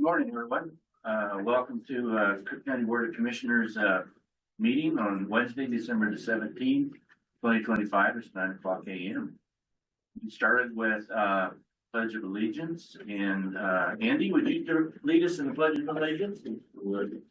Morning, everyone. Welcome to Cook County Board of Commissioners meeting on Wednesday, December the 17th, 2025. It's 9:00 a.m. We started with Pledge of Allegiance, and Andy, would you lead us in the Pledge of Allegiance? Would.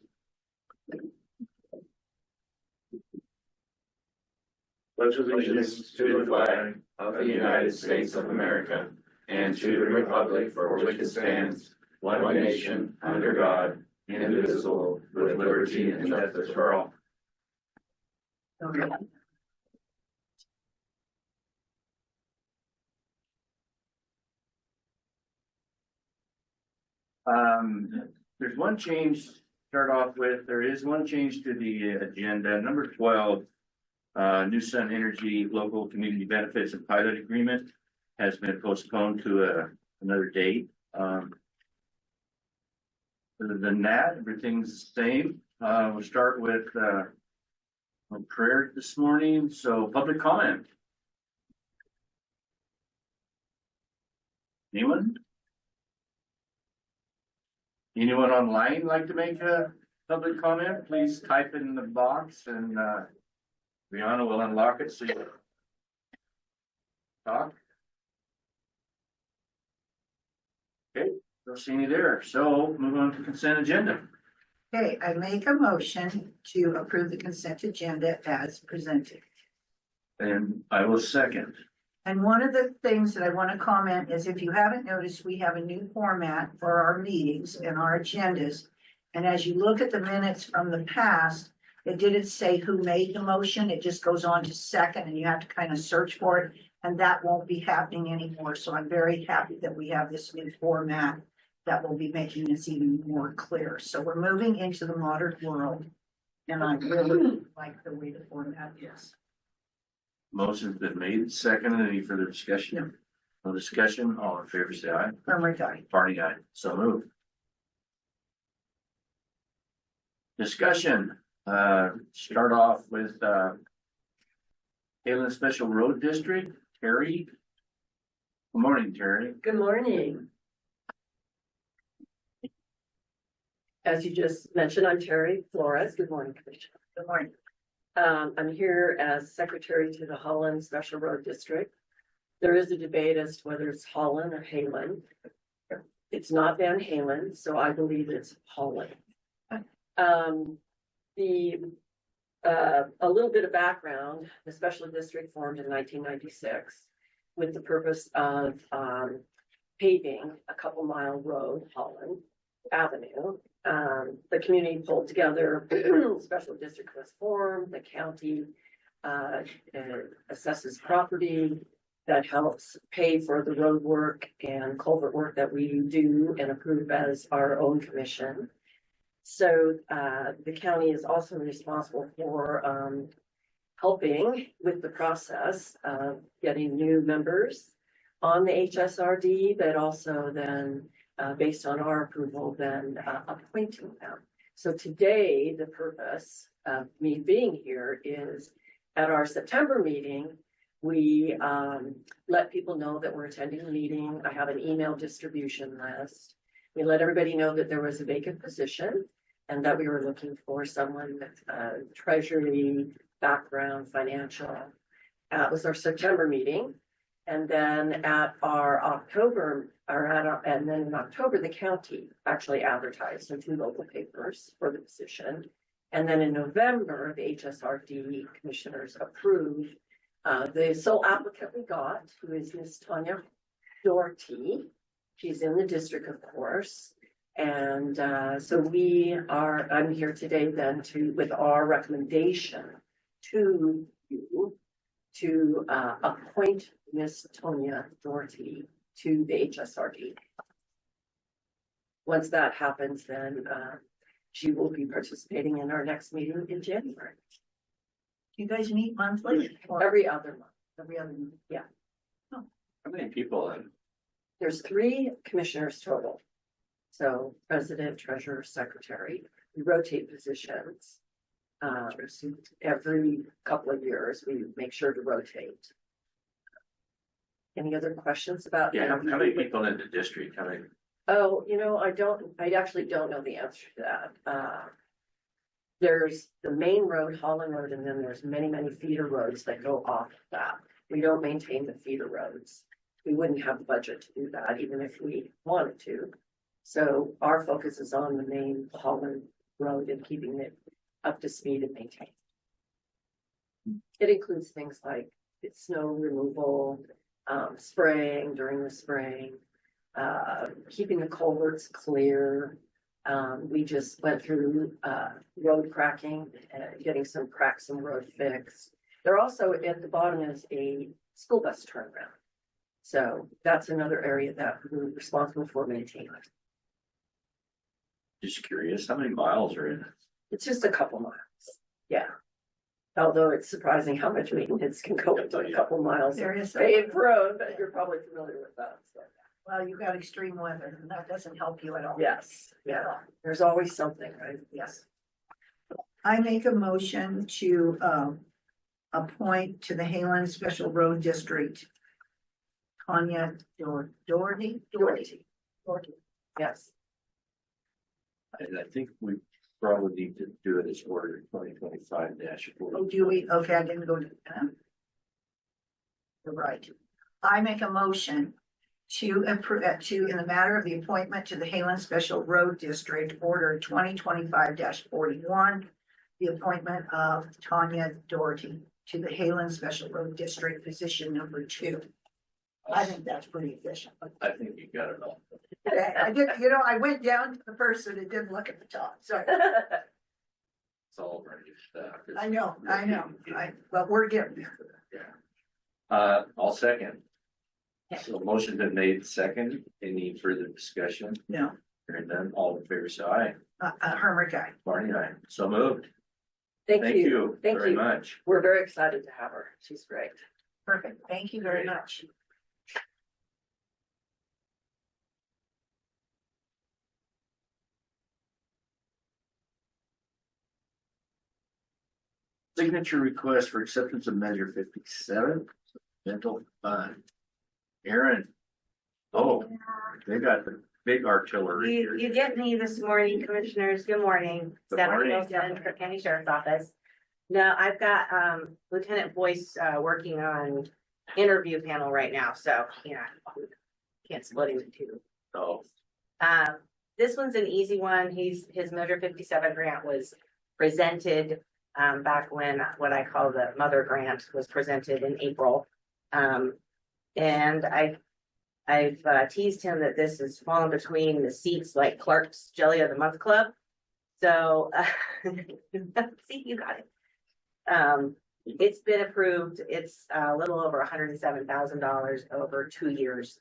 Pledge allegiance to the flag of the United States of America and to the republic for which it stands, one nation, under God, indivisible, with liberty and justice for all. Okay. There's one change to start off with. There is one change to the agenda. Number 12, New Sun Energy Local Community Benefits and Pilot Agreement has been postponed to another date. Other than that, everything's the same. We'll start with prayer this morning. So public comment. Anyone? Anyone online like to make a public comment? Please type in the box and Brianna will unlock it so you can talk. Okay, don't see any there. So move on to consent agenda. Okay, I make a motion to approve the consent agenda as presented. And I will second. And one of the things that I want to comment is, if you haven't noticed, we have a new format for our meetings and our agendas. And as you look at the minutes from the past, it didn't say who made the motion. It just goes on to second, and you have to kind of search for it. And that won't be happening anymore. So I'm very happy that we have this new format that will be making this even more clear. So we're moving into the modern world, and I really like the way the format is. Motion's been made, seconded. Any further discussion? No discussion. All in favor, say aye. Memory guy. Party aye. So moved. Discussion. Start off with Halen Special Road District. Terry. Good morning, Terry. Good morning. As you just mentioned, I'm Terry Flores. Good morning, Commissioner. Good morning. I'm here as Secretary to the Holland Special Road District. There is a debate as to whether it's Holland or Halen. It's not Van Halen, so I believe it's Holland. A little bit of background: the special district formed in 1996 with the purpose of paving a couple-mile road, Holland Avenue. The community pulled together, special district was formed, the county assesses property that helps pay for the road work and culvert work that we do and approve as our own commission. So the county is also responsible for helping with the process of getting new members on the HSRD, but also then based on our approval, then appointing them. So today, the purpose of me being here is at our September meeting, we let people know that we're attending the meeting. I have an email distribution list. We let everybody know that there was a vacant position and that we were looking for someone with treasury background, financial. It was our September meeting. And then at our October, and then in October, the county actually advertised in 2 local papers for the position. And then in November, the HSRD commissioners approved the sole applicant we got, who is Miss Tanya Doherty. She's in the district, of course. And so I'm here today then with our recommendation to you to appoint Miss Tonya Doherty to the HSRD. Once that happens, then she will be participating in our next meeting in January. You guys meet monthly? Or every other month. every other month? Yeah. How many people in? There's 3 commissioners total. So president, treasurer, secretary. We rotate positions. Every couple of years, we make sure to rotate. Any other questions about? Yeah, how many people in the district? How many? Oh, I actually don't know the answer to that. There's the main road, Holland Road, and then there's many, many feeder roads that go off of that. We don't maintain the feeder roads. We wouldn't have the budget to do that, even if we wanted to. So our focus is on the main Holland Road and keeping it up to speed and maintained. It includes things like snow removal, spraying during the spring, keeping the culverts clear. We just went through road cracking, getting some cracks in the road fixed. There also at the bottom is a school bus turnaround. So that's another area that we're responsible for maintaining. Just curious, how many miles are in it? It's just a couple miles. Yeah. Although it's surprising how much maintenance can go into a couple miles. There is. Paved road, but you're probably familiar with that. So. Well, you've got extreme weather and that doesn't help you at all. Yes. Yeah. There's always something, right? Yes. I make a motion to appoint to the Halen Special Road District Tanya Doherty. Yes. And I think we probably need to do it as order 2025-4. Oh, do we? Okay, I didn't go to that. You're right. I make a motion to approve in the matter of the appointment to the Halen Special Road District Order 2025-41, the appointment of Tanya Doherty to the Halen Special Road District, position number 2. I think that's pretty efficient. I think you got it all. I did, I went down to the person and didn't look at the top, so. It's all right. I know. But we're getting there. I'll second. So motion been made second. Any further discussion? No, Hearing none, all in favor, say aye. Hermer guy. Barney, aye. So moved. Thank Thank you. you Thank very you. much. We're very excited to have her. She's great. Perfect. Thank you very much. Signature request for acceptance of measure 57, dental fund. Aaron. Oh, they got the big artillery here. You get me this morning, commissioners. Good morning. Good Stephanie morning. Wilson, Crook County Sheriff's Office. No, I've got Lieutenant Boyce working on interview panel right now, so can't split him in two. Oh, This one's an easy one. His Measure 57 grant was presented back when what I call the mother grant was presented in April. And I've teased him that this is falling between the seats like Clark's Jelly of the Month Club. So see, you got it. It's been approved. It's a little over $107,000 over 2 years.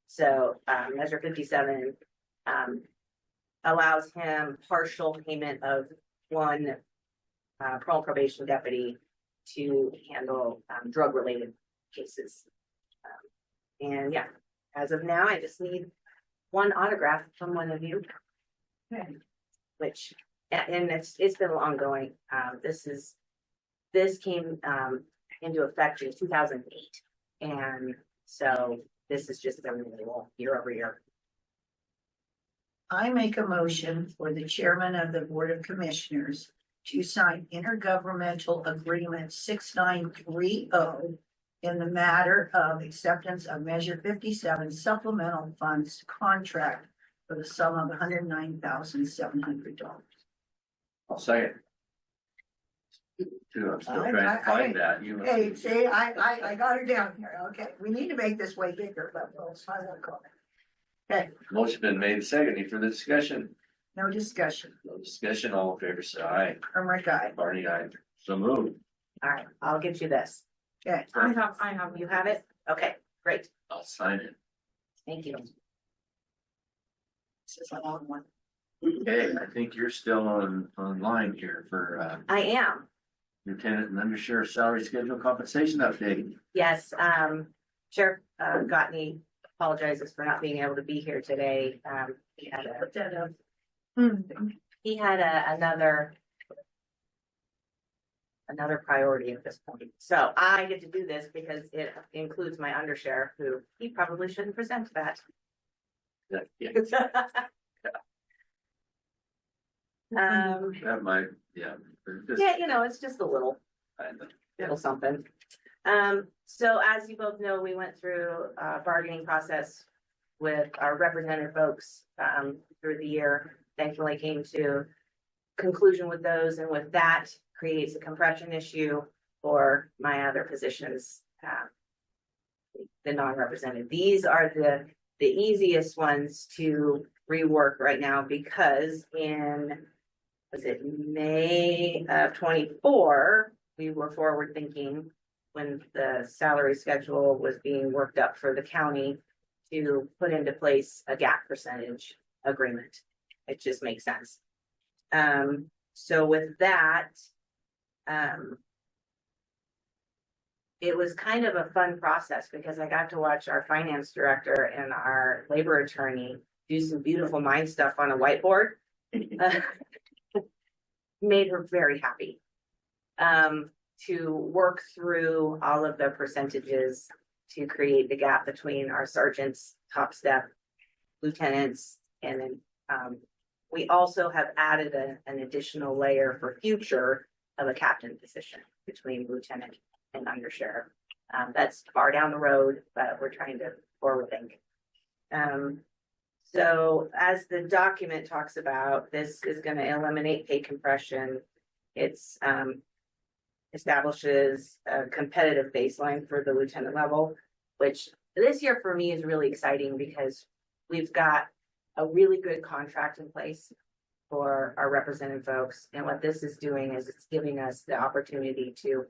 So Measure 57 allows him partial payment of one parole probation deputy to handle drug-related cases. And yeah, as of now, I just need one autograph from one of you. Okay. Which, and it's been ongoing. This came into effect in 2008, and so this is just a renewal year over year. I make a motion for the chairman of the Board of Commissioners to sign intergovernmental agreement 6930 in the matter of acceptance of Measure 57 supplemental funds contract for the sum of $109,700. I'll second. I'm still trying to find that. Hey, see, I got her down here. Okay, we need to make this way bigger, but I won't call it. Okay, Motion been made second. Any further discussion? no discussion. No discussion. All in favor, say aye. Hermer guy. Barney, aye. So moved. All right, I'll get you this. Okay. I have, you have it? Okay, great. I'll sign it. Thank you. This is a long one. Okay, I think you're still online here for I am. Lieutenant and Under Sheriff salary schedule compensation update. Yes, Sheriff Gottney apologizes for not being able to be here today. He had Put that up. another priority at this point. So I get to do this because it includes my undersheriff, who he probably shouldn't present that. Yeah, that might, yeah. Yeah, you know, it's just a little something. So as you both know, we went through a bargaining process with our represented folks, through the year. Thankfully came to conclusion with those, and with that creates a compression issue for my other positions, the non-represented. These are the easiest ones to rework right now, because in, was it May of 24, we were forward thinking when the salary schedule was being worked up for the county to put into place a gap percentage agreement. It just makes sense. So with that, it was kind of a fun process because I got to watch our finance director and our labor attorney do some beautiful mind stuff on a whiteboard. Made her very happy. To work through all of the percentages to create the gap between our sergeants, top step, lieutenants, and then we also have added an additional layer for future of a captain position between lieutenant and undersheriff. That's far down the road, but we're trying to forward think. So as the document talks about, this is going to eliminate pay compression. It's establishes a competitive baseline for the lieutenant level, which this year for me is really exciting because we've got a really good contract in place for our represented folks. And what this is doing is it's giving us the opportunity to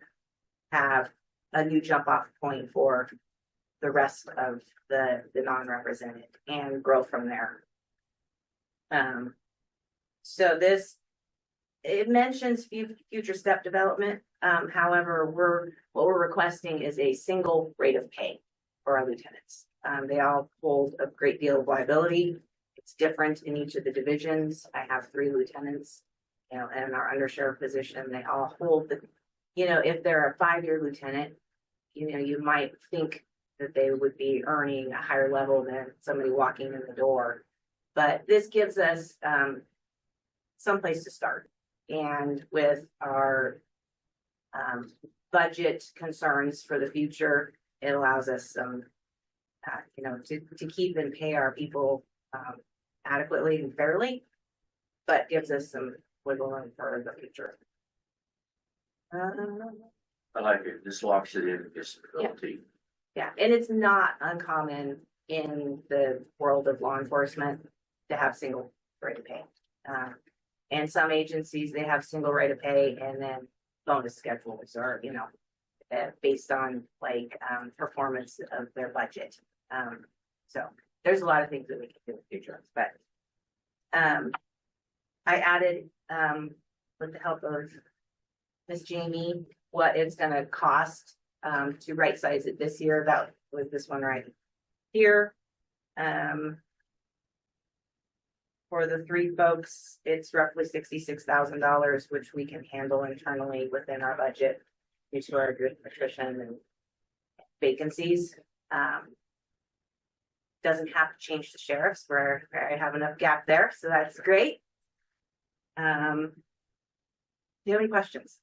have a new jump off point for the rest of the non-represented and grow from there. So this, it mentions future step development. However, what we're requesting is a single rate of pay for our lieutenants. They all hold a great deal of liability. It's different in each of the divisions. I have 3 lieutenants, you know, and our undersheriff position, they all hold the, you know, if they're a 5-year lieutenant, you know, you might think that they would be earning a higher level than somebody walking in the door. But this gives us some place to start. And with our budget concerns for the future, it allows us some, you know, to keep and pay our people adequately and fairly, but gives us some wiggle room for the future. I like it. This locks it in disability. Yeah, and it's not uncommon in the world of law enforcement to have single rate of pay. And some agencies, they have single rate of pay and then bonus schedules, or, you know, based on like performance of their budget. So there's a lot of things that we can do in the future, but I added, with the help of Miss Jamie, what it's going to cost to right size it this year. That was this one right here. For the 3 folks, it's roughly $66,000, which we can handle internally within our budget due to our good attrition and vacancies. Doesn't have to change the sheriffs where I have enough gap there, so that's great. Do you have any questions?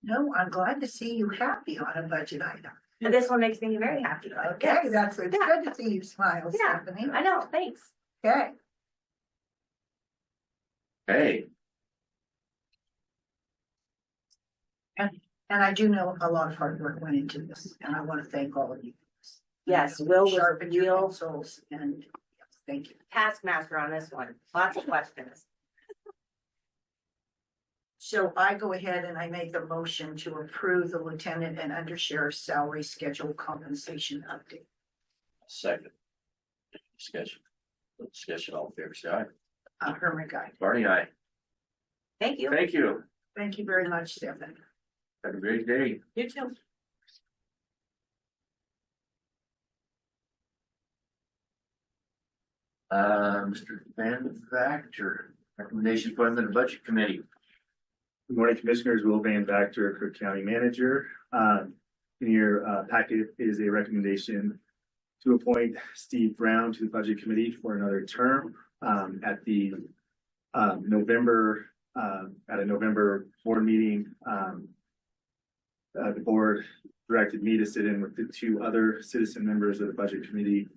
No, I'm glad to see you happy on a budget item. And this one makes me very happy. Okay, it's good to see you smile, Yeah, Stephanie. I know, thanks. Okay. Hey, And I do know a lot of hard work went into this, and I want to thank all of you. Yes, Will was Sharpen your real pencils, and yes, thank you. taskmaster on this one. Lots of questions. So I go ahead and I make the motion to approve the lieutenant and undersheriff's salary schedule compensation update. second. Discussion, all in favor, say aye. Herman Guy. Barney, aye. Thank you. Thank you. Thank you very much, Stephanie. Have a great day. You too. Mr. Van Vactor, recommendation for the budget committee. Good morning, Commissioners. Will Van Vactor, Crook County Manager. In your packet is a recommendation to appoint Steve Brown to the Budget Committee for another term, at the, November, at a November board meeting, the board directed me to sit in with the two other citizen members of the Budget Committee.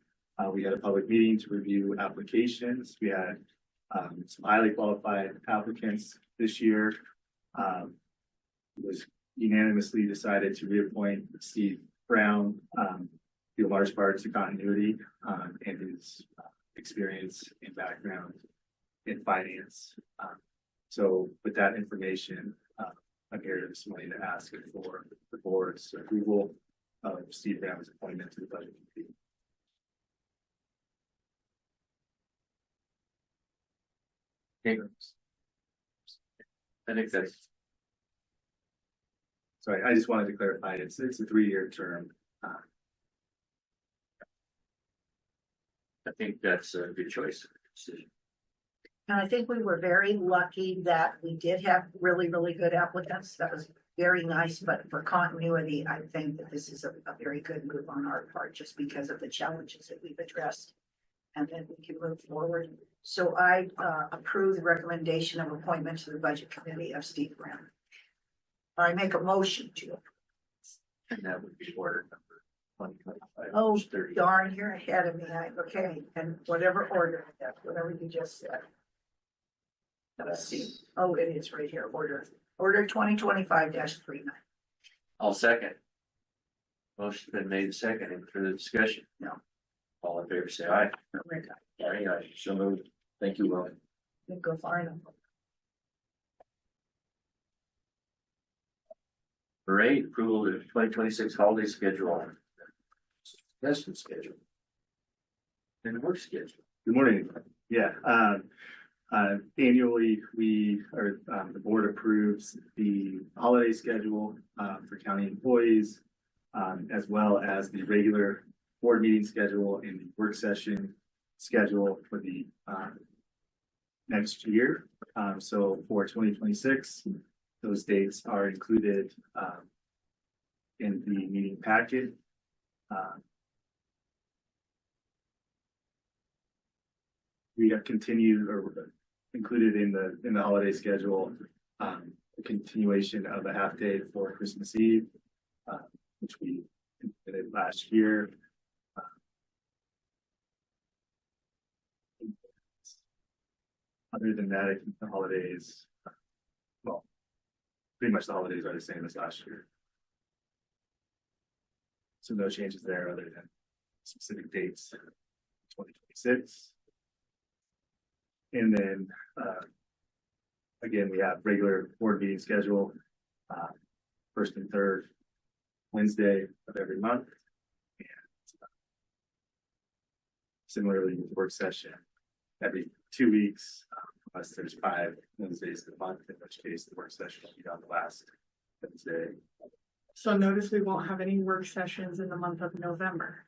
We had a public meeting to review applications. We had some highly qualified applicants this year. It was unanimously decided to reappoint Steve Brown, due in large part to continuity and his experience and background in finance. So with that information, I'm here this morning to ask for the board's approval of Steve Brown's appointment to the Budget Committee. I think that's, So I just wanted to clarify, it's a 3-year term. I think that's a good choice. And I think we were very lucky that we did have really, really good applicants. That was very nice, but for continuity, I think that this is a very good move on our part, just because of the challenges that we've addressed. And then we can move forward. So I approve the recommendation of appointment to the Budget Committee of Steve Brown. I make a motion to. And that would be order number 2025. Oh, 30. darn, you're ahead of me. Okay, and whatever order, whatever you just said. Let's see. Oh, it is right here. Order 2025-39. I'll second. Motion's been made and seconded. Any further discussion? No. All in favor, say aye. Aye, aye. So moved. Thank you, Will. Go find them. Number 8, approval of the 2026 holiday schedule. Investment schedule. And work schedule. Good morning. Yeah, annually, the board approves the holiday schedule for county employees, as well as the regular board meeting schedule and the work session schedule for the next year. So for 2026, those dates are included in the meeting packet. We have continued or included in the holiday schedule, a continuation of a half day for Christmas Eve, which we did last year. Other than that, I think the holidays, well, pretty much the holidays are the same as last year. So no changes there other than specific dates, 2026. And then, again, we have regular board meeting schedule, first and third Wednesday of every month. And similarly with work session, every 2 weeks, unless there's 5 Wednesdays in the month, in which case the work session will be on the last Wednesday. So notice we won't have any work sessions in the month of November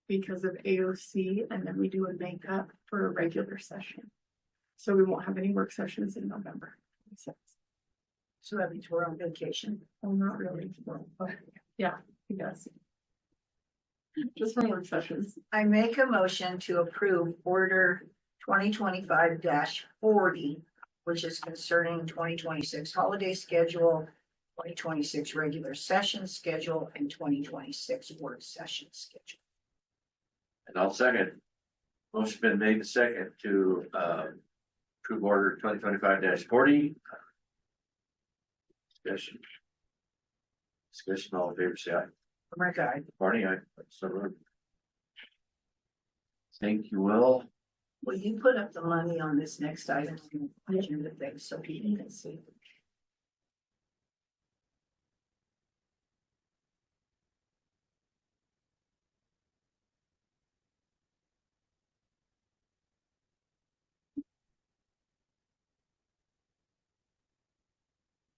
because of AOC, and then we do a makeup for a regular session. So we won't have any work sessions in November. So that means we're on vacation. Well, not really. But yeah, I guess. Just for work sessions. I make a motion to approve order 2025-40, which is concerning 2026 holiday schedule, 2026 regular session schedule, and 2026 work session schedule. And I'll second. Motion been made and second to approve order 2025-40. Discussion, all in favor, say aye. Oh my God. Barney, aye. So moved. Thank you, Will. Will you put up the money on this next item on the agenda thing so people can see?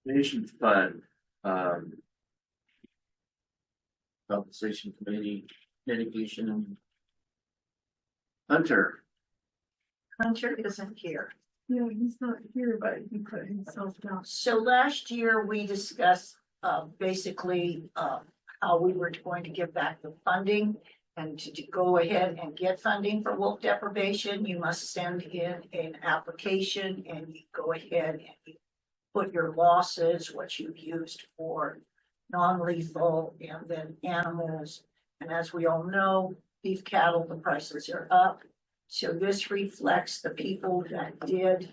Nation Fund, Compensation Committee, dedication. Hunter, Hunter isn't here. Yeah, he's not here, but he put himself down. So last year we discussed basically how we were going to give back the funding. And to go ahead and get funding for wolf deprivation, you must send in an application and you go ahead and you put your losses, what you've used for non-lethal and then animals. And as we all know, beef cattle, the prices are up. So this reflects the people that did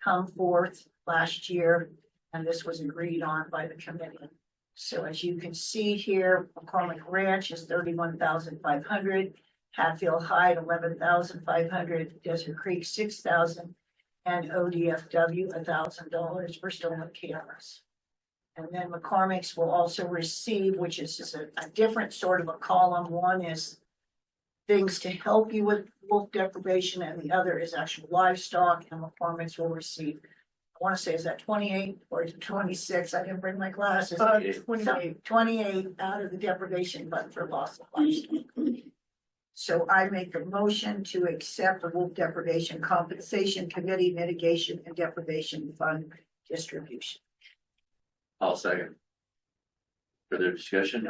come forth last year, and this was agreed on by the committee. So as you can see here, McCormick Ranch is 31,500, Hatfield High 11,500, Desert Creek 6,000, and ODFW $1,000 for stolen cameras. And then McCormick's will also receive, which is just a different sort of a column. One is things to help you with wolf deprivation, and the other is actual livestock. And McCormick's will receive, I want to say, is that 28 or 26? I didn't bring my glasses. 28. 28 out of the deprivation fund for loss of livestock. So I make a motion to accept the wolf deprivation compensation committee mitigation and deprivation fund distribution. I'll second. Further discussion?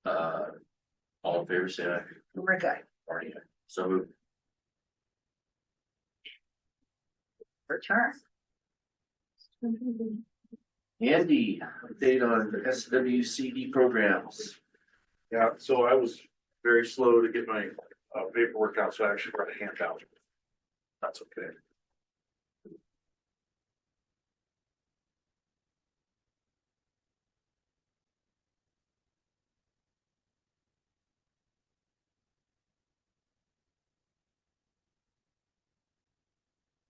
All in favor, say aye. Rick, I Barney, aye. So moved. return. Andy, update on the SWCD programs. Yeah, so I was very slow to get my paperwork out, so I actually brought a handout. That's okay.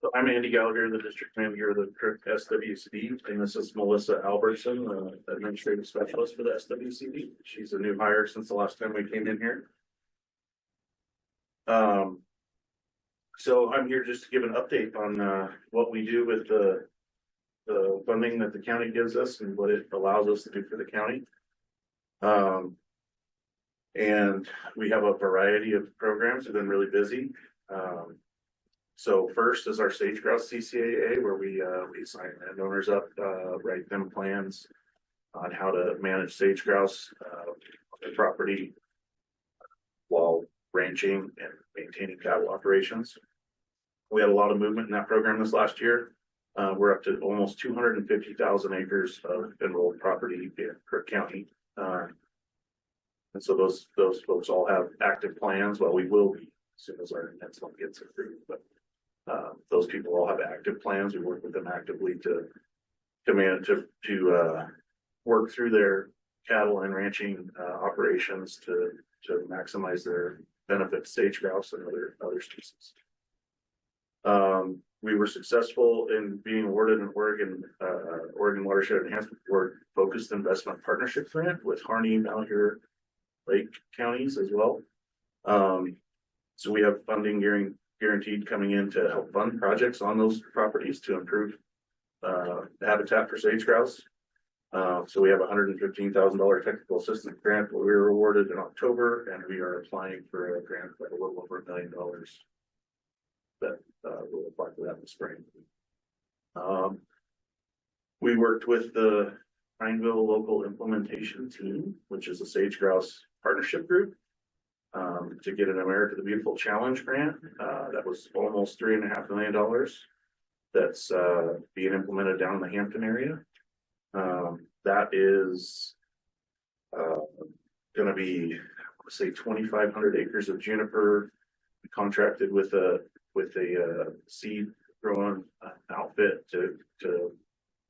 So I'm Andy Gallagher, the district manager of the Crook SWCD, and this is Melissa Albertson, administrative specialist for the SWCD. She's a new hire since the last time we came in here. So I'm here just to give an update on what we do with the funding that the county gives us and what it allows us to do for the county. And we have a variety of programs. We've been really busy. So first is our sage grouse CCAA, where we sign landowners up, write them plans on how to manage sage grouse on their property while ranching and maintaining cattle operations. We had a lot of movement in that program this last year. We're up to almost 250,000 acres of enrolled property in Crook County. And so those folks all have active plans. Well, we will be as soon as our next one gets approved, but those people all have active plans. We work with them actively to manage to work through their cattle and ranching operations to maximize their benefit to sage grouse and other species. We were successful in being awarded an Oregon Watershed Enhancement Board focused investment partnership grant with Harney, Malheur, Lake counties as well. So we have funding guaranteed coming in to help fund projects on those properties to improve the habitat for sage grouse. So we have a $115,000 technical assistance grant that we were awarded in October, and we are applying for a grant for a little over $1 million that we'll apply for that in the spring. We worked with the Pineville Local Implementation Team, which is a sage grouse partnership group, to get an America the Beautiful Challenge grant. That was almost $3.5 million. That's being implemented down in the Hampton area. That is going to be, let's say, 2,500 acres of juniper. We contracted with a seed growing outfit to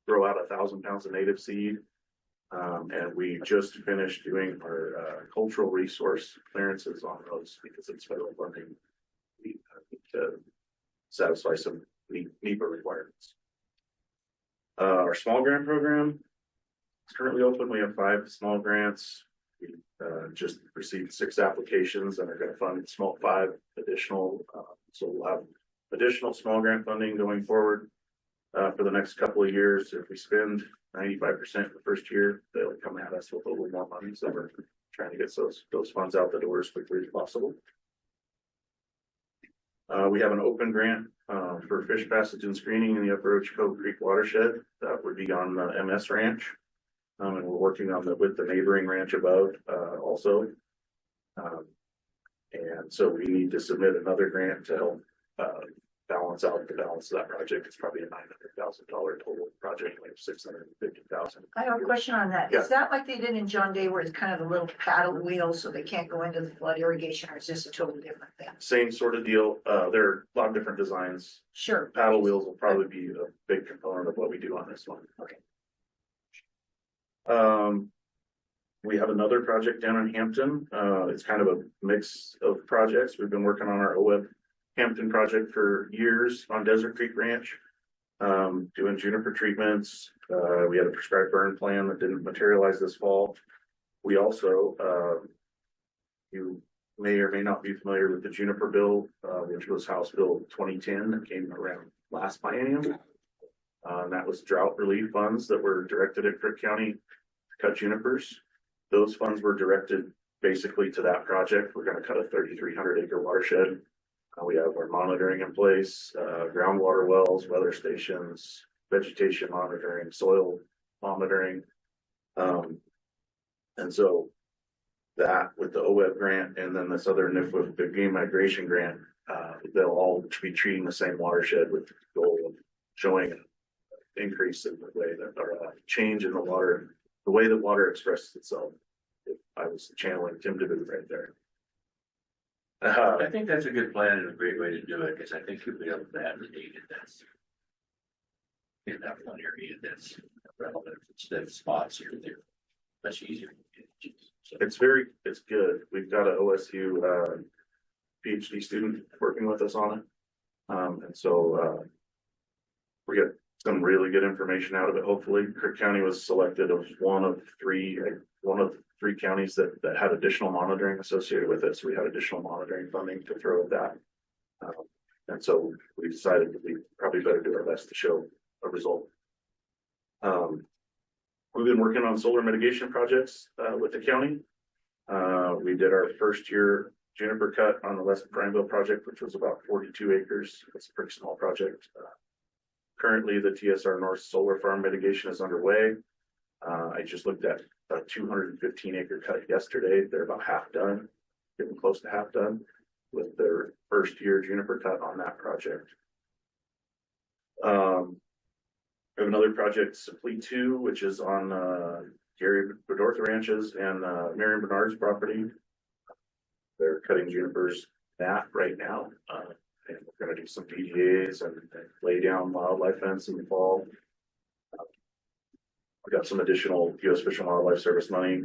grow out 1,000 pounds of native seed. And we just finished doing our cultural resource clearances on those because it's federal funding. We need to satisfy some NEPA requirements. Our small grant program is currently open. We have 5 small grants. We just received 6 applications and are going to fund 5 additional. So we'll have additional small grant funding going forward for the next couple of years. If we spend 95% the first year, they'll come at us with a little more money. So we're trying to get those funds out the door as quickly as possible. We have an open grant for fish passage and screening in the Upper Ochoco Creek watershed. That would be on the MS Ranch. And we're working on with the neighboring ranch above also. And so we need to submit another grant to help, balance out the balance of that project. It's probably a $900,000 total project, like 650,000. I have a question on that. Is that like they did in John Day where it's kind of a little paddle wheel so they can't go into the flood irrigation, or is this a totally different thing? Same sort of deal. There are a lot of different designs. Sure. Paddle wheels will probably be a big component of what we do on this one. Okay. We have another project down in Hampton. It's kind of a mix of projects. We've been working on our OWEB Hampton project for years on Desert Creek Ranch. Doing juniper treatments. We had a prescribed burn plan that didn't materialize this fall. We also, you may or may not be familiar with the juniper bill, which was House Bill 2010 that came around last biennium. That was drought relief funds that were directed at Crook County to cut junipers. Those funds were directed basically to that project. We're going to cut a 3,300 acre watershed. We have our monitoring in place, groundwater wells, weather stations, vegetation monitoring, soil monitoring. And so that with the OWEB grant and then this other NIFWA, the game migration grant, they'll all be treating the same watershed with the goal of showing an increase in the way that, or change in the water, the way that water expresses itself. If I was channeling Tim DeVue right there. I think that's a good plan and a great way to do it, because I think you'll be able to advocate it. That's in that one area that's relevant. Instead of spots here, they're much easier. So It's good. We've got an OSU PhD student working with us on it. And so we get some really good information out of it. Hopefully, Crook County was selected as one of three counties that had additional monitoring associated with it. So we had additional monitoring funding to throw at that. And so we decided that we probably better do our best to show a result. We've been working on solar mitigation projects with the county. We did our first year juniper cut on the West Prineville project, which was about 42 acres. It's a pretty small project. Currently, the TSR North Solar Farm mitigation is underway. I just looked at a 215 acre cut yesterday. They're about half done, getting close to half done with their first year juniper cut on that project. We have another project, Simply 2, which is on Gary Bedorth Ranches and Marion Bernard's property. They're cutting junipers right now. And we're going to do some PDAs and lay down wildlife fence in the fall. We got some additional U.S. Fish and Wildlife Service money,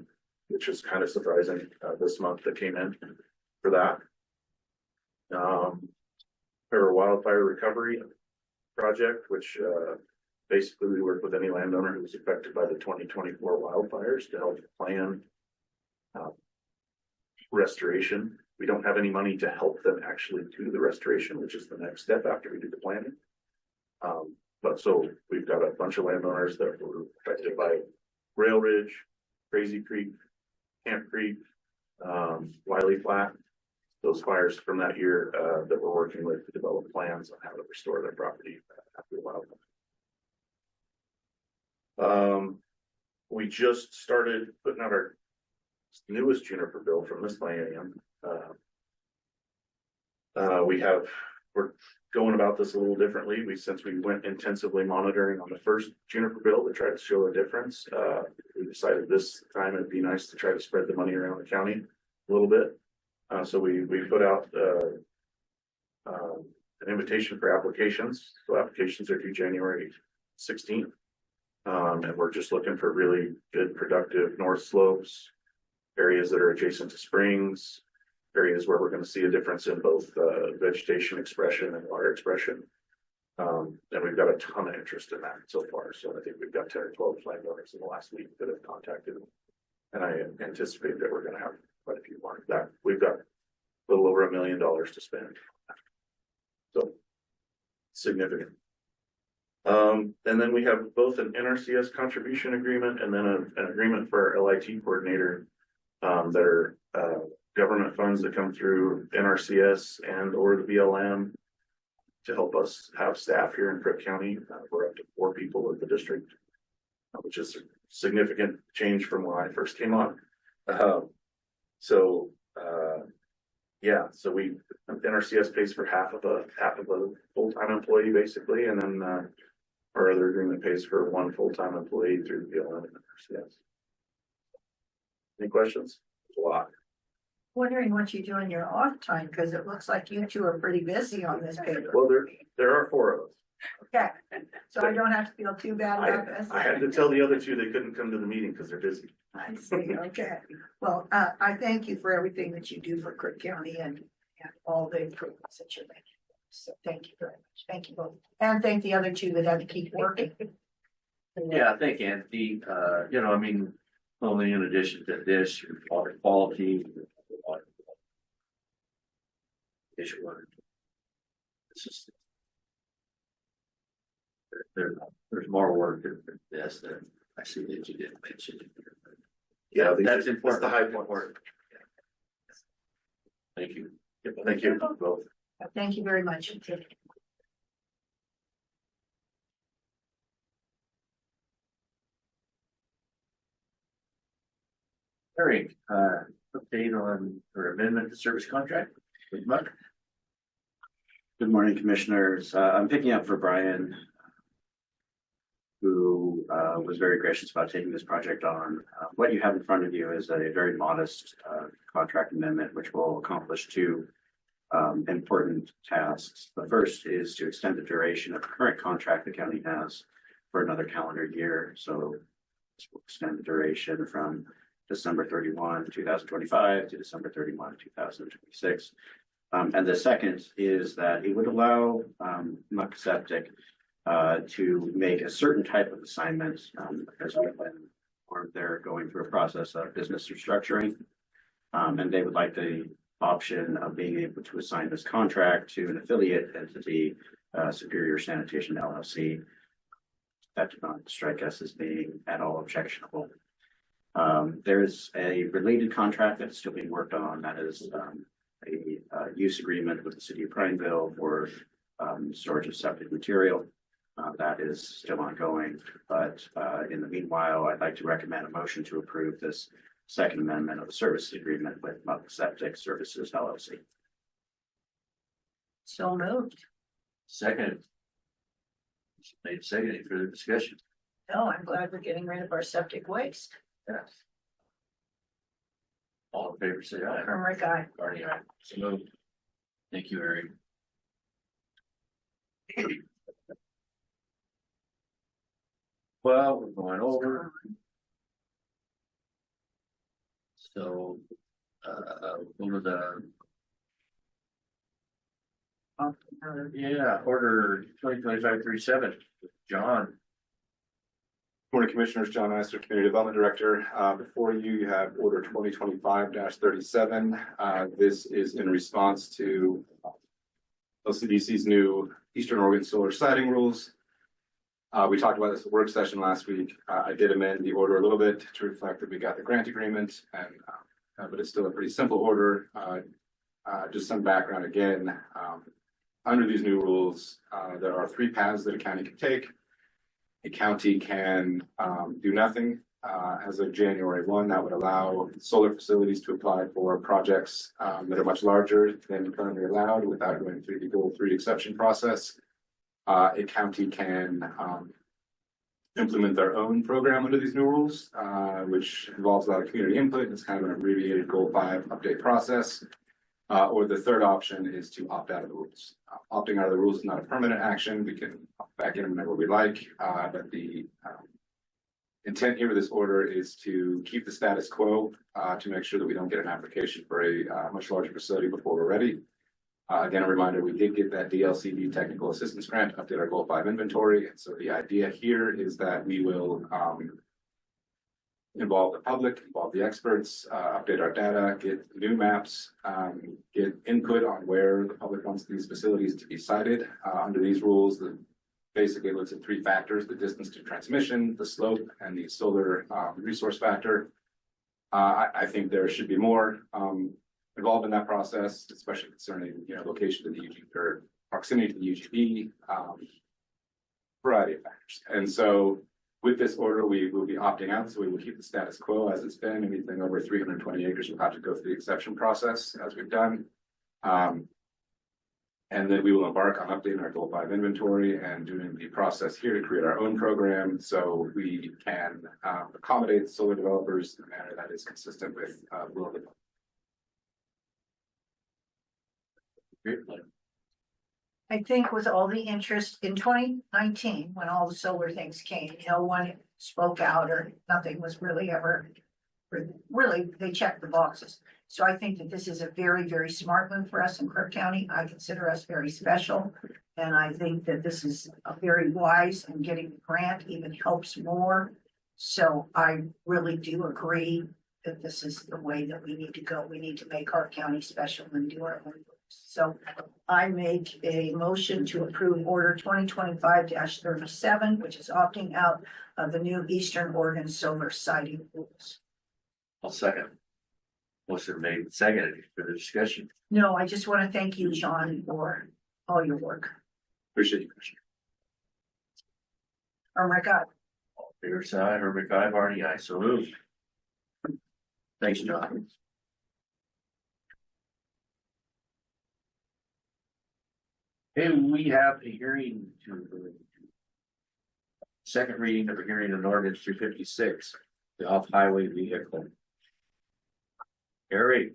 which is kind of surprising this month that came in for that. Our wildfire recovery project, which basically we work with any landowner who was affected by the 2024 wildfires to help plan restoration. We don't have any money to help them actually do the restoration, which is the next step after we do the planning. But so we've got a bunch of landowners that were affected by Rail Ridge, Crazy Creek, Camp Creek, Wiley Flat, those fires from that year that we're working with to develop plans on how to restore their property after the wildfire. We just started putting out our newest juniper bill from this biennium. We're going about this a little differently. Since we went intensively monitoring on the first juniper bill to try to show a difference, we decided this time it'd be nice to try to spread the money around the county a little bit. So we put out an invitation for applications. So applications are due January 16th. And we're just looking for really good, productive north slopes, areas that are adjacent to springs, areas where we're going to see a difference in both vegetation expression and water expression. And we've got a ton of interest in that so far. So I think we've got 10 or 12 landowners in the last week that have contacted them. And I anticipate that we're going to have quite a few more. That we've got a little over $1 million to spend. So significant. And then we have both an NRCS contribution agreement and then an agreement for our LIT coordinator that are government funds that come through NRCS and or the BLM to help us have staff here in Crook County. We're up to 4 people in the district, which is a significant change from when I first came on. So Yeah, so NRCS pays for half of a full-time employee basically, and then, our other agreement pays for one full-time employee through the BLM and NRCS. Any questions? There's a lot. Wondering what you do in your off time, because it looks like you two are pretty busy on this paper. Well, there are four of us. Okay, so I don't have to feel too bad about this. I had to tell the other two they couldn't come to the meeting because they're busy. I see, okay. Well, I thank you for everything that you do for Crook County and all the improvements that you're making. So thank you very much. Thank you both. And thank the other two that had to keep working. Yeah, I think Anthony, I mean, only in addition to this, your water quality. Issue. It's just. There's more work than this that I see that you didn't mention. Yeah, That's important. That's the high point. Thank you. Thank you both. Thank you very much. Hearing, update on or amendment to service contract with Muck. Good morning, commissioners. I'm picking up for Brian, who was very gracious about taking this project on. What you have in front of you is a very modest contract amendment, which will accomplish two important tasks. The first is to extend the duration of the current contract the county has for another calendar year. So this will extend the duration from December 31, 2025 to December 31, 2026. And the second is that it would allow Muck Septic to make a certain type of assignment as or they're going through a process of business restructuring. And they would like the option of being able to assign this contract to an affiliate entity, Superior Sanitation LLC. That did not strike us as being at all objectionable. There's a related contract that's still being worked on. That is a use agreement with the city of Prineville for storage of septic material. That is still ongoing, but in the meanwhile, I'd like to recommend a motion to approve this second amendment of the services agreement with Muck Septic Services LLC. So moved. Second. Made second, any further discussion? No, I'm glad we're getting rid of our septic waste. Yes. All in favor, say aye. Hermrick, aye. Barney, aye. So moved. Thank you, Eric. Well, we're going over. So, over the. Yeah, order 2025-37, John. Morning, Commissioners. John Astor, Community Development Director. Before you, you have Order 2025-37. This is in response to LCDC's new Eastern Oregon solar siting rules. We talked about this at work session last week. I did amend the order a little bit to reflect that we got the grant agreement, and but it's still a pretty simple order. Just some background again. Under these new rules, there are three paths that a county can take. A county can do nothing as of January 1. That would allow solar facilities to apply for projects that are much larger than currently allowed without going through the Goal 3 exception process. A county can implement their own program under these new rules, which involves a lot of community input. It's kind of an abbreviated Goal 5 update process. Or the third option is to opt out of the rules. Opting out of the rules is not a permanent action. We can opt back in whenever we like, but the intent here of this order is to keep the status quo to make sure that we don't get an application for a much larger facility before we're ready. Again, a reminder, we did get that DLCD technical assistance grant to update our Goal 5 inventory. And so the idea here is that we will involve the public, involve the experts, update our data, get new maps, get input on where the public wants these facilities to be sited. Under these rules, that basically looks at three factors: the distance to transmission, the slope, and the solar resource factor. I think there should be more involved in that process, especially concerning location to the UG or proximity to the UGB, variety of factors. And so with this order, we will be opting out, so we will keep the status quo as it's been. Anything over 320 acres will have to go through the exception process, as we've done. And then we will embark on updating our Goal 5 inventory and doing the process here to create our own program so we can accommodate solar developers in a manner that is consistent with will of the public. Great plan. I think with all the interest in 2019, when all the solar things came, no one spoke out or nothing was really ever. Really, they checked the boxes. So I think that this is a very, very smart move for us in Crook County. I consider us very special. And I think that this is a very wise, and getting the grant even helps more. So I really do agree that this is the way that we need to go. We need to make our county special and do our own. So I make a motion to approve order 2025-37, which is opting out of the new Eastern Oregon solar siting rules. I'll second. Motion made and seconded for the discussion. No, I just want to thank you, John, for all your work. Appreciate you, Commissioner. Oh my God. All fair side, Herbert, Guy, Barney, I so moved. Thanks, John. Hey, we have a hearing to. Second reading of a hearing on ordinance 356, the off-highway vehicle. Eric.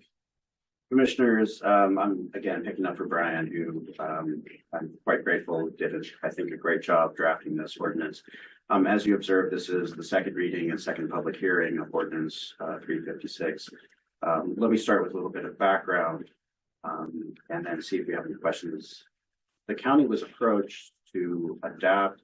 Commissioners, I'm again picking up for Brian, who I'm quite grateful did, I think, a great job drafting this ordinance. As you observed, this is the second reading and second public hearing of ordinance 356. Let me start with a little bit of background and then see if we have any questions. The county was approached to adapt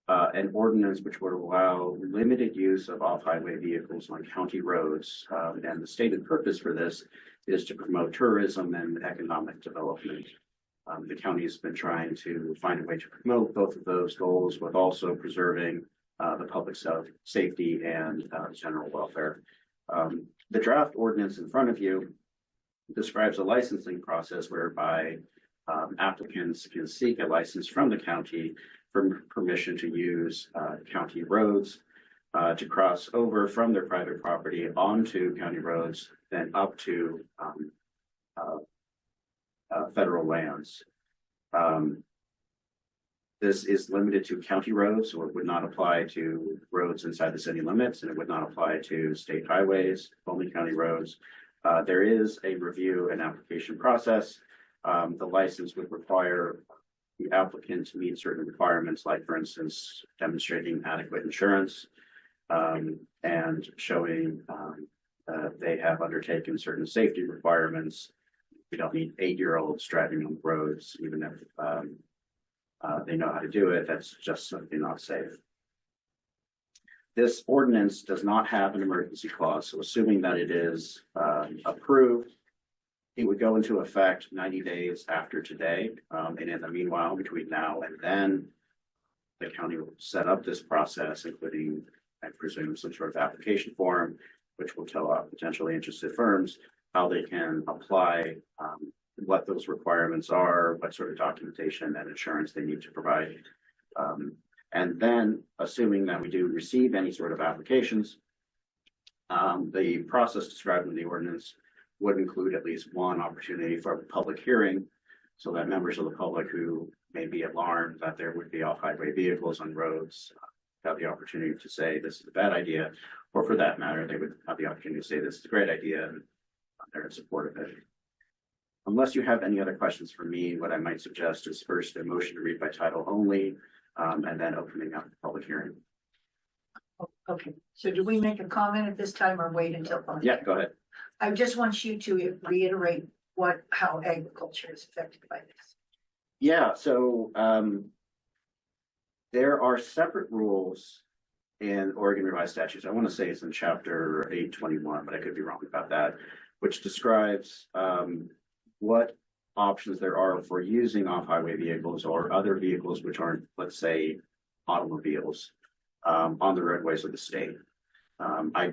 an ordinance which would allow limited use of off-highway vehicles on county roads. And the stated purpose for this is to promote tourism and economic development. The county has been trying to find a way to promote both of those goals with also preserving the public safety and general welfare. The draft ordinance in front of you describes a licensing process whereby applicants can seek a license from the county for permission to use county roads to cross over from their private property onto county roads, then up to federal lands. This is limited to county roads, so it would not apply to roads inside the city limits, and it would not apply to state highways, only county roads. There is a review and application process. The license would require the applicant to meet certain requirements, like, for instance, demonstrating adequate insurance and showing they have undertaken certain safety requirements. We don't need 8-year-olds driving on the roads, even if they know how to do it. That's just simply not safe. This ordinance does not have an emergency clause, so assuming that it is approved, it would go into effect 90 days after today. And in the meanwhile, between now and then, the county will set up this process, including, I presume, some sort of application form, which will tell potentially interested firms how they can apply, what those requirements are, what sort of documentation and insurance they need to provide. And then, assuming that we do receive any sort of applications, the process described in the ordinance would include at least one opportunity for a public hearing, so that members of the public who may be alarmed that there would be off-highway vehicles on roads have the opportunity to say this is a bad idea, or for that matter, they would have the opportunity to say this is a great idea and they're in support of it. Unless you have any other questions for me, what I might suggest is first a motion to read by title only, and then opening up the public hearing. Okay, so do we make a comment at this time or wait until? Yeah, go ahead. I just want you to reiterate how agriculture is affected by this. Yeah, so there are separate rules in Oregon Revised Statutes. I want to say it's in chapter 821, but I could be wrong about that, which describes what options there are for using off-highway vehicles or other vehicles which aren't, let's say, automobiles on the roadways of the state. I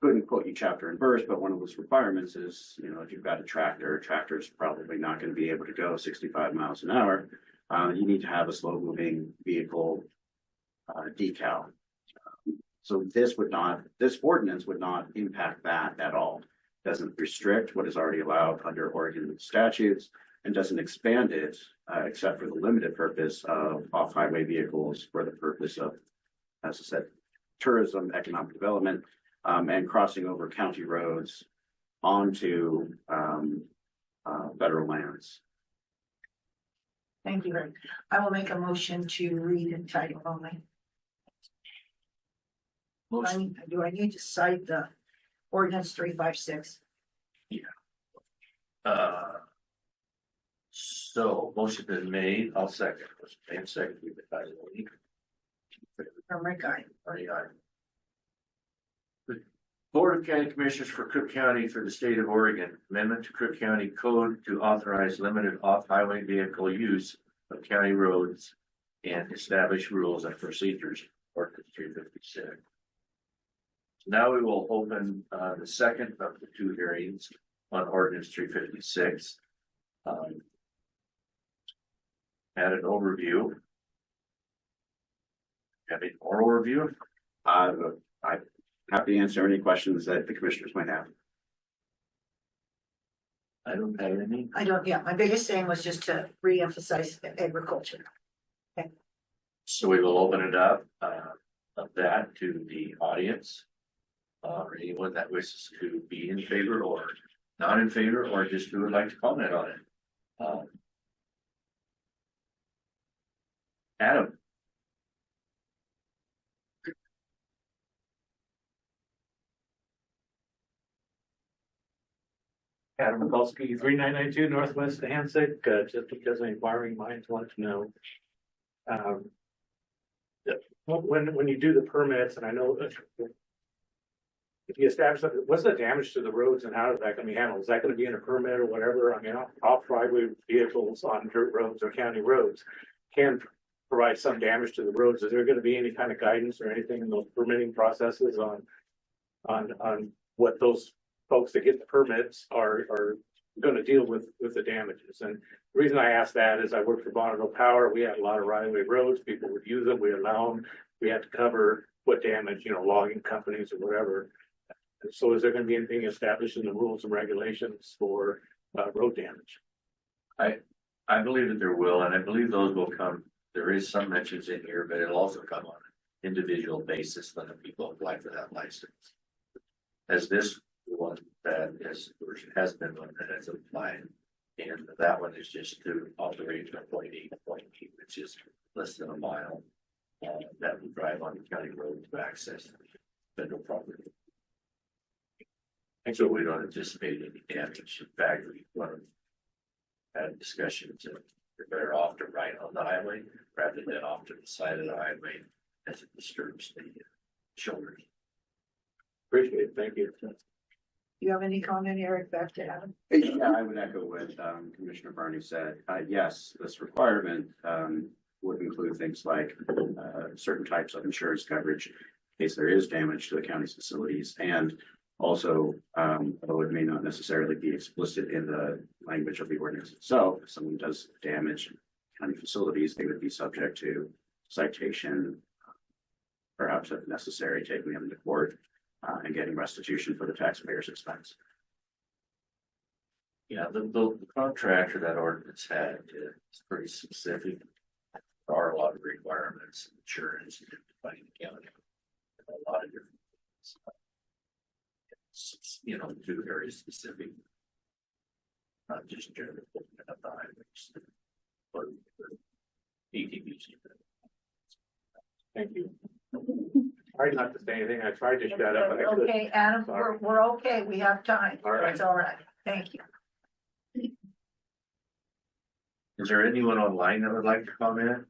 couldn't quote you chapter and verse, but one of those requirements is, if you've got a tractor is probably not going to be able to go 65 miles an hour. You need to have a slow-moving vehicle decal. So this ordinance would not impact that at all. doesn't restrict what is already allowed under Oregon statutes, and doesn't expand it, except for the limited purpose of off-highway vehicles for the purpose of, as I said, tourism, economic development, and crossing over county roads onto federal lands. Thank you. I will make a motion to read in title only. Do I need to cite the ordinance 356? So motion been made, I'll second. Motion made, second, read the title only. Or Rick, I. The Board of County Commissioners for Crook County for the state of Oregon, amendment to Crook County Code to authorize limited off-highway vehicle use of county roads and establish rules and procedures, ordinance 356. Now we will open the second of the two hearings on ordinance 356. Add an overview. Have an oral review. I'm happy to answer any questions that the commissioners might have. I don't have any. I don't, yeah, my biggest thing was just to re-emphasize agriculture. So we will open it up of that to the audience. Or anyone that wishes to be in favor or not in favor, or just who would like to comment on it. Adam. Adam Mikulski, 3992 Northwest Hansik, just because inquiring minds want to know. When you do the permits, and I know that if you establish that, what's the damage to the roads and how is that going to be handled? Is that going to be in a permit or whatever? I mean, off-highway vehicles on dirt roads or county roads can provide some damage to the roads. Is there going to be any kind of guidance or anything in those permitting processes on what those folks that get the permits are going to deal with the damages? And the reason I ask that is I work for Bonneville Power. We had a lot of right-of-way roads. People would use them. We allow them. We had to cover what damage, logging companies or whatever. So is there going to be anything established in the rules and regulations for road damage? I believe that there will, and I believe those will come. There is some mentions in here, but it'll also come on an individual basis when the people apply for that license. As this one that has been one that has applied, and that one is just to operate from point A to point B, which is less than a mile. That would drive on the county road to access federal property. And so we don't anticipate any damage. In fact, we want to have discussions if you're better off to ride on the highway rather than off to the side of the highway as it disturbs the shoulders. Appreciate it. Thank you. Do you have any comment, Eric, back to Adam? Yeah, I would echo what Commissioner Barney said. Yes, this requirement would include things like certain types of insurance coverage in case there is damage to the county's facilities, and also, although it may not necessarily be explicit in the language of the ordinance itself, if someone does damage county facilities, they would be subject to citation, perhaps if necessary, taking them to court and getting restitution for the taxpayer's expense. Yeah, the contract or that ordinance had is pretty specific. There are a lot of requirements, insurance, and defining the county, a lot of different things. To very specific, not just general at the highways, but ATVs. Thank you. Tried not to say anything. I tried to shut up. Okay, Adam, we're okay. We have time. All right. It's all right. Thank you. Is there anyone online that would like to comment?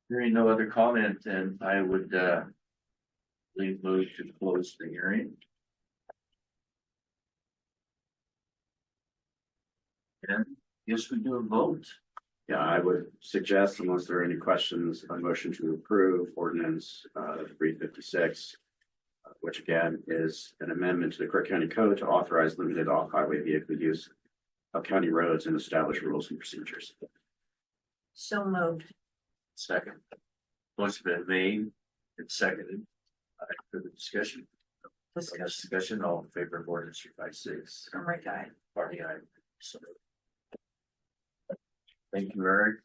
Hearing no other comment, then I would move to close the hearing. And yes, we do a vote. Yeah, I would suggest, unless there are any questions, a motion to approve ordinance 356, which again is an amendment to the Crook County Code to authorize limited off-highway vehicle use of county roads and establish rules and procedures. So moved. Second. Motion been made and seconded. For the discussion. Discussion, all in favor of ordinance 356. From right guy. Party item. So. Thank you, Eric.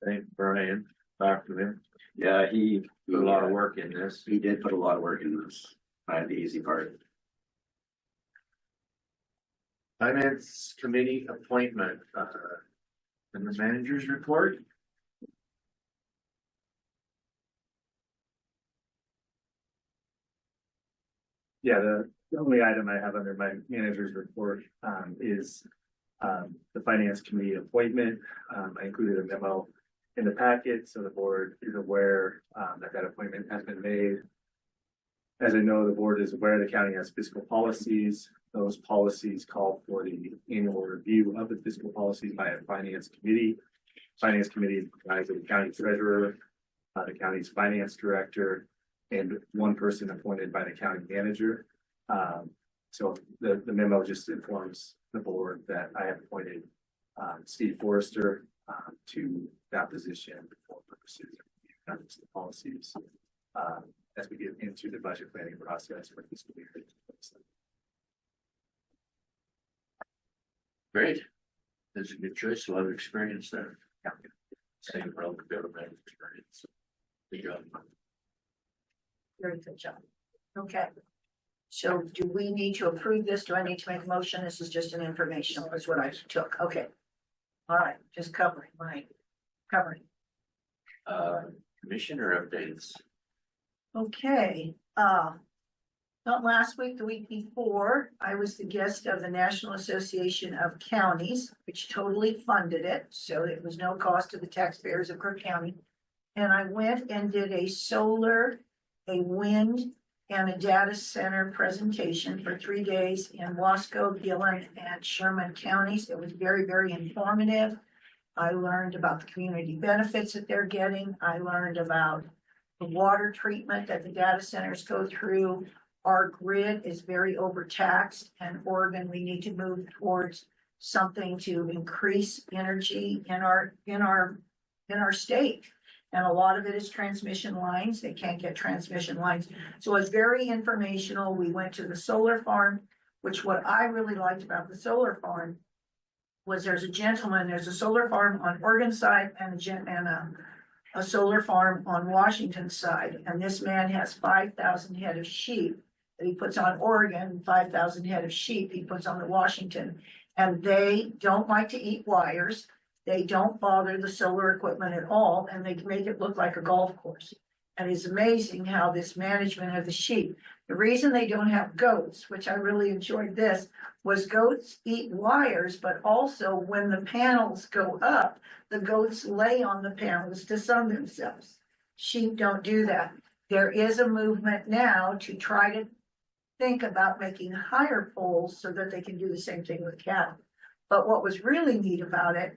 Thank Brian, back to him. Yeah, he Put a lot of work in this. He did put a lot of work in this. I had the easy part. Finance committee appointment, and the manager's report. Yeah, the only item I have under my manager's report, is, the finance committee appointment. I included a memo in the packet, so the board is aware, that appointment has been made. As I know, the board is aware the county has fiscal policies. Those policies call for the annual review of the fiscal policies by a finance committee. Finance committee is comprised of the county treasurer, the county's finance director, and one person appointed by the county manager. So the memo just informs the board that I have appointed Steve Forrester to that position for purposes of the policies as we get into the budget planning process for fiscal year. Great. That's a good choice. A lot of experience there. Same relative government experience. Good job. Very good job. Okay. So do we need to approve this? Do I need to make a motion? This is just an informational, is what I took. Okay. All right, just covering, right? Covering. Commissioner updates. Okay, not last week, the week before, I was the guest of the National Association of Counties, which totally funded it. So it was no cost to the taxpayers of Crook County. And I went and did a solar, a wind, and a data center presentation for 3 days in Wasco, Gillon, and Sherman counties. It was very, very informative. I learned about the community benefits that they're getting. I learned about the water treatment that the data centers go through. Our grid is very overtaxed, and Oregon, we need to move towards something to increase energy in our state. And a lot of it is transmission lines. They can't get transmission lines. So it's very informational. We went to the solar farm, which what I really liked about the solar farm was there's a solar farm on Oregon side and a solar farm on Washington side. And this man has 5,000 head of sheep that he puts on Oregon, 5,000 head of sheep he puts on the Washington. And they don't like to eat wires. They don't bother the solar equipment at all, and they make it look like a golf course. And it's amazing how this management of the sheep, the reason they don't have goats, which I really enjoyed this, was goats eat wires, but also when the panels go up, the goats lay on the panels to sun themselves. Sheep don't do that. There is a movement now to try to think about making higher poles so that they can do the same thing with cattle. But what was really neat about it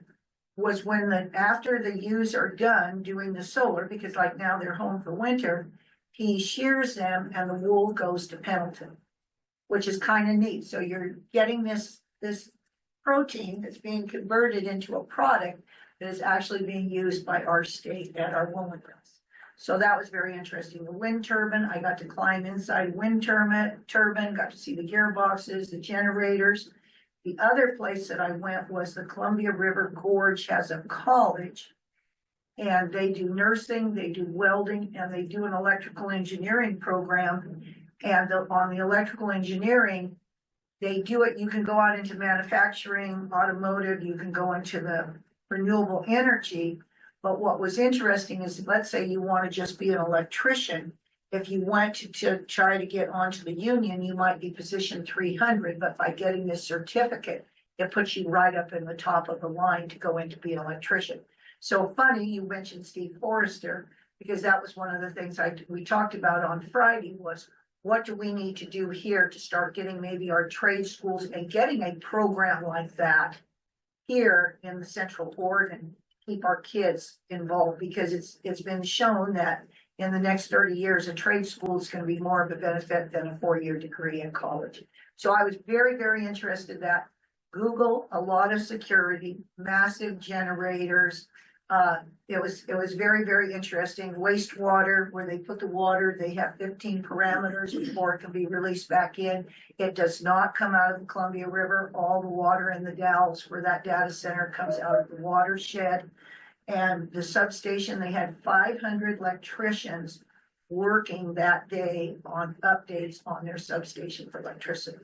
was when after the ewes are done doing the solar, because like now they're home for winter, he shears them and the wool goes to Pendleton, which is kind of neat. So you're getting this protein that's being converted into a product that is actually being used by our state at our woolen mills. So that was very interesting. The wind turbine, I got to climb inside wind turbine, got to see the gearboxes, the generators. The other place that I went was the Columbia River Gorge has a college, and they do nursing, they do welding, and they do an electrical engineering program. And on the electrical engineering, they do it, you can go out into manufacturing, automotive, you can go into the renewable energy. But what was interesting is, let's say you want to just be an electrician. If you went to try to get onto the union, you might be position 300, but by getting this certificate, it puts you right up in the top of the line to go in to be an electrician. So funny, you mentioned Steve Forrester, because that was one of the things we talked about on Friday was, what do we need to do here to start getting maybe our trade schools and getting a program like that here in the Central Oregon, keep our kids involved, because it's been shown that in the next 30 years, a trade school is going to be more of a benefit than a 4-year degree in college. So I was very, very interested in that. Google, a lot of security, massive generators. It was very, very interesting. Wastewater, where they put the water, they have 15 parameters before it can be released back in. It does not come out of the Columbia River. All the water in the Dalles for that data center comes out of the watershed. And the substation, they had 500 electricians working that day on updates on their substation for electricity,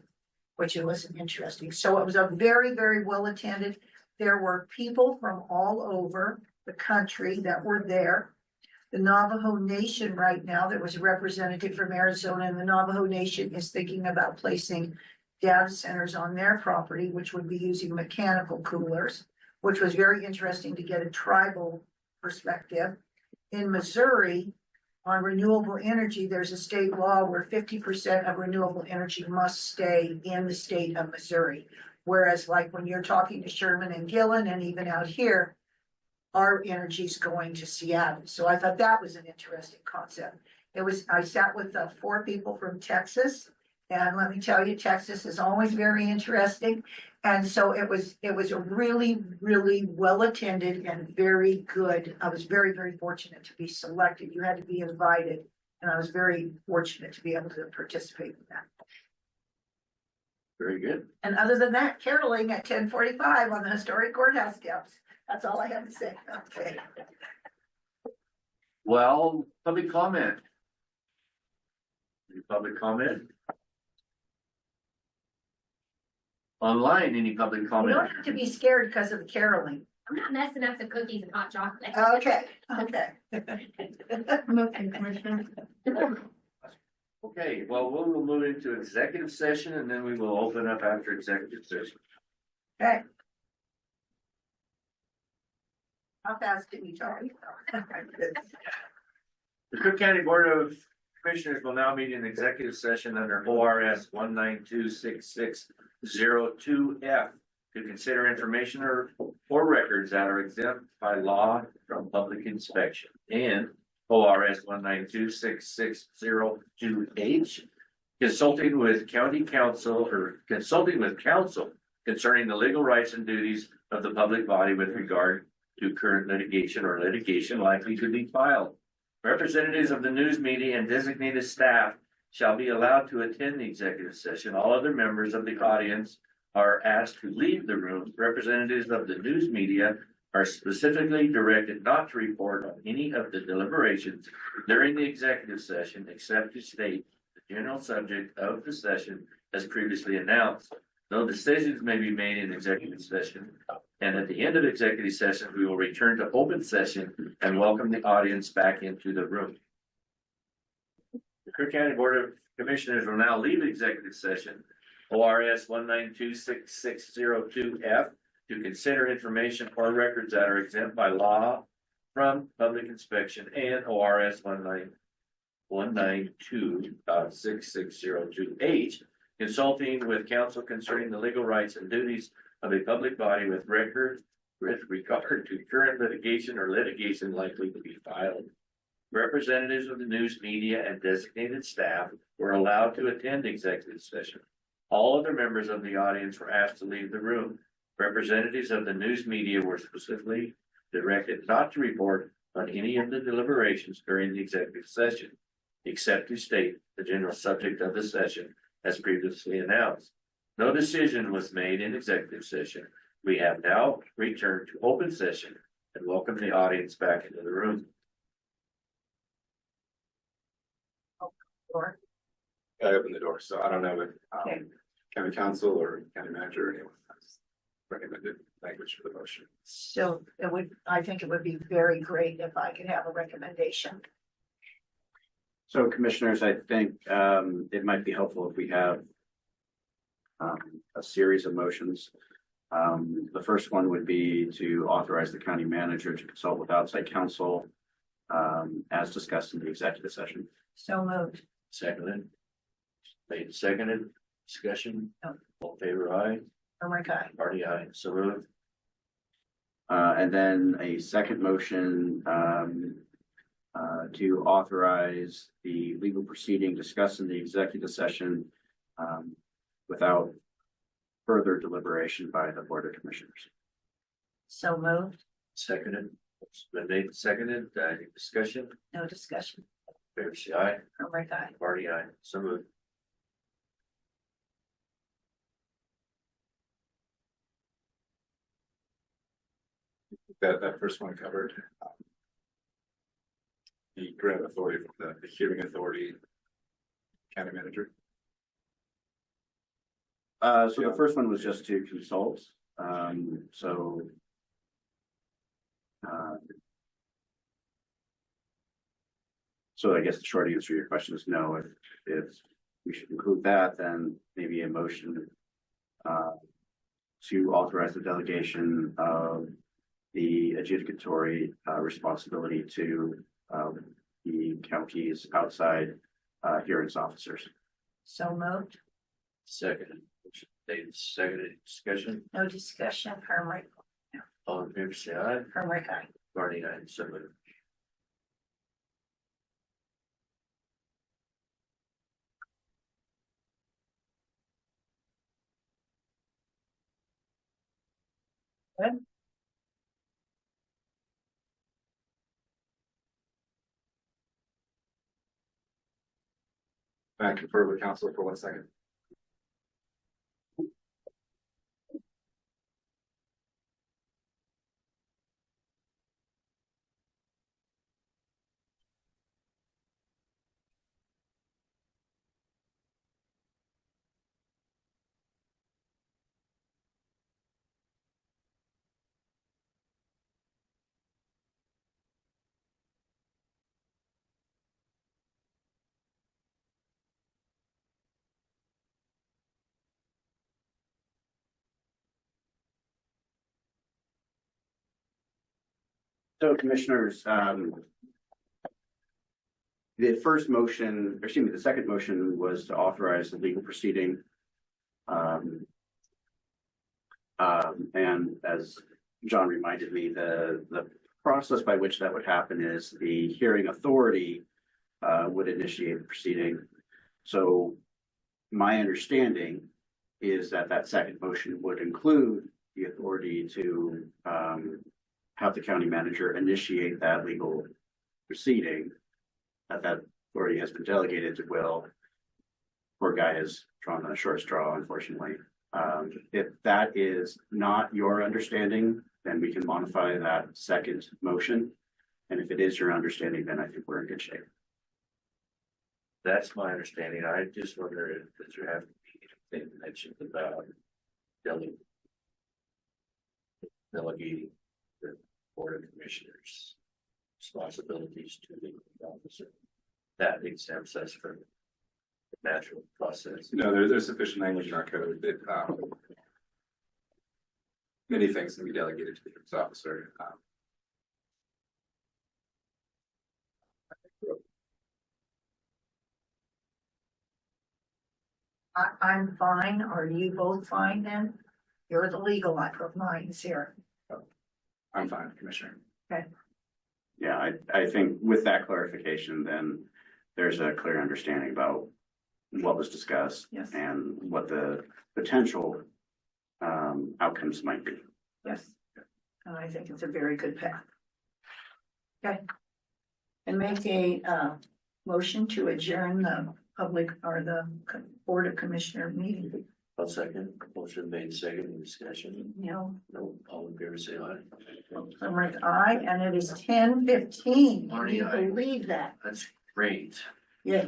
which it was interesting. So it was a very, very well attended. There were people from all over the country that were there. The Navajo Nation right now, there was a representative from Arizona, and the Navajo Nation is thinking about placing data centers on their property, which would be using mechanical coolers, which was very interesting to get a tribal perspective. In Missouri, on renewable energy, there's a state law where 50% of renewable energy must stay in the state of Missouri. Whereas like when you're talking to Sherman and Gillen and even out here, our energy is going to Seattle. So I thought that was an interesting concept. I sat with 4 people from Texas, and let me tell you, Texas is always very interesting. And so it was a really, really well attended and very good. I was very, very fortunate to be selected. You had to be invited, and I was very fortunate to be able to participate in that. Very good. And other than that, caroling at 10:45 on the historic courthouse steps. That's all I have to say. Okay. Well, public comment. Any public comment? Online, any public You comment? don't have to be scared because of the caroling. I'm not messing up the cookies and hot chocolate. Okay, okay. Motion, Commissioner. Okay, well, we'll move into executive session and then we will open up after executive session. Okay. How fast can you talk? The Cook County Board of Commissioners will now meet in executive session under ORS 1926602F to consider information or records that are exempt by law from public inspection, and ORS 1926602H, consulting with county counsel or consulting with counsel concerning the legal rights and duties of the public body with regard to current litigation or litigation likely to be filed. Representatives of the news media and designated staff shall be allowed to attend the executive session. All other members of the audience are asked to leave the room. Representatives of the news media are specifically directed not to report on any of the deliberations during the executive session, except to state the general subject of the session as previously announced. No decisions may be made in executive session. And at the end of executive session, we will return to open session and welcome the audience back into the room. The Crook County Board of Commissioners will now leave executive session, ORS 1926602F, to consider information or records that are exempt by law from public inspection, and ORS 1926602H, consulting with counsel concerning the legal rights and duties of a public body with regard to current litigation or litigation likely to be filed. Representatives of the news media and designated staff were allowed to attend executive session. All other members of the audience were asked to leave the room. Representatives of the news media were specifically directed not to report on any of the deliberations during the executive session, except to state the general subject of the session as previously announced. No decision was made in executive session. We have now returned to open session and welcome the audience back into the room. I opened the door, so I don't know if Okay. county council or county manager or anyone has recommended language for the motion. So I think it would be very great if I could have a recommendation. So commissioners, I think it might be helpful if we have a series of motions. The first one would be to authorize the county manager to consult with outside counsel as discussed in the executive session. So moved. Seconded. Made seconded. Discussion. No. All in favor, aye. Oh my God. Party aye. So moved. And then a second motion to authorize the legal proceeding discussed in the executive session without further deliberation by the Board of Commissioners. So moved, Seconded, it's been made and seconded, any discussion? no discussion. Favor say aye, Hardwick, aye. Marty, aye, so moved. That first one covered. The grant authority from the hearing authority. County manager. So Yeah. the first one was just to consult, so I guess the short answer to your question is no. If we should include that, then maybe a motion to authorize the delegation of the adjudicatory responsibility to the county's outside hearings officers. So moved, Seconded, made and seconded, discussion, no discussion. Hardwick, all in favor say aye, Hardwick, aye. Marty, aye, so moved. Can I confer with council for 1 second? So commissioners, the first motion, excuse me, the second motion was to authorize the legal proceeding. And as John reminded me, the process by which that would happen is the hearing authority would initiate the proceeding. So my understanding is that that second motion would include the authority to have the county manager initiate that legal proceeding. That authority has been delegated to Will. Poor guy has drawn the short straw, unfortunately. If that is not your understanding, then we can modify that second motion. And if it is your understanding, then I think we're in good shape. That's my understanding, I just wonder if there have to be anything mentioned about delegating the Board of Commissioners responsibilities to the officer. That exempts us from the natural process. No, there's sufficient language in our code that many things can be delegated to the hearings officer. I'm fine. Are you both fine then? You're the legal minds here. I'm fine, Commissioner. Yeah, I think with that clarification, then there's a clear understanding about what was discussed Yes. and what the potential outcomes might be. Yes. And I think it's a very good path. Okay. And make a motion to adjourn the public or the Board of Commissioner meeting. I'll second, motion made, second, discussion, No, no, all in favor say aye. I'm like, aye, and it is 10:15. Can Marty, you aye. believe that? That's great. Yeah,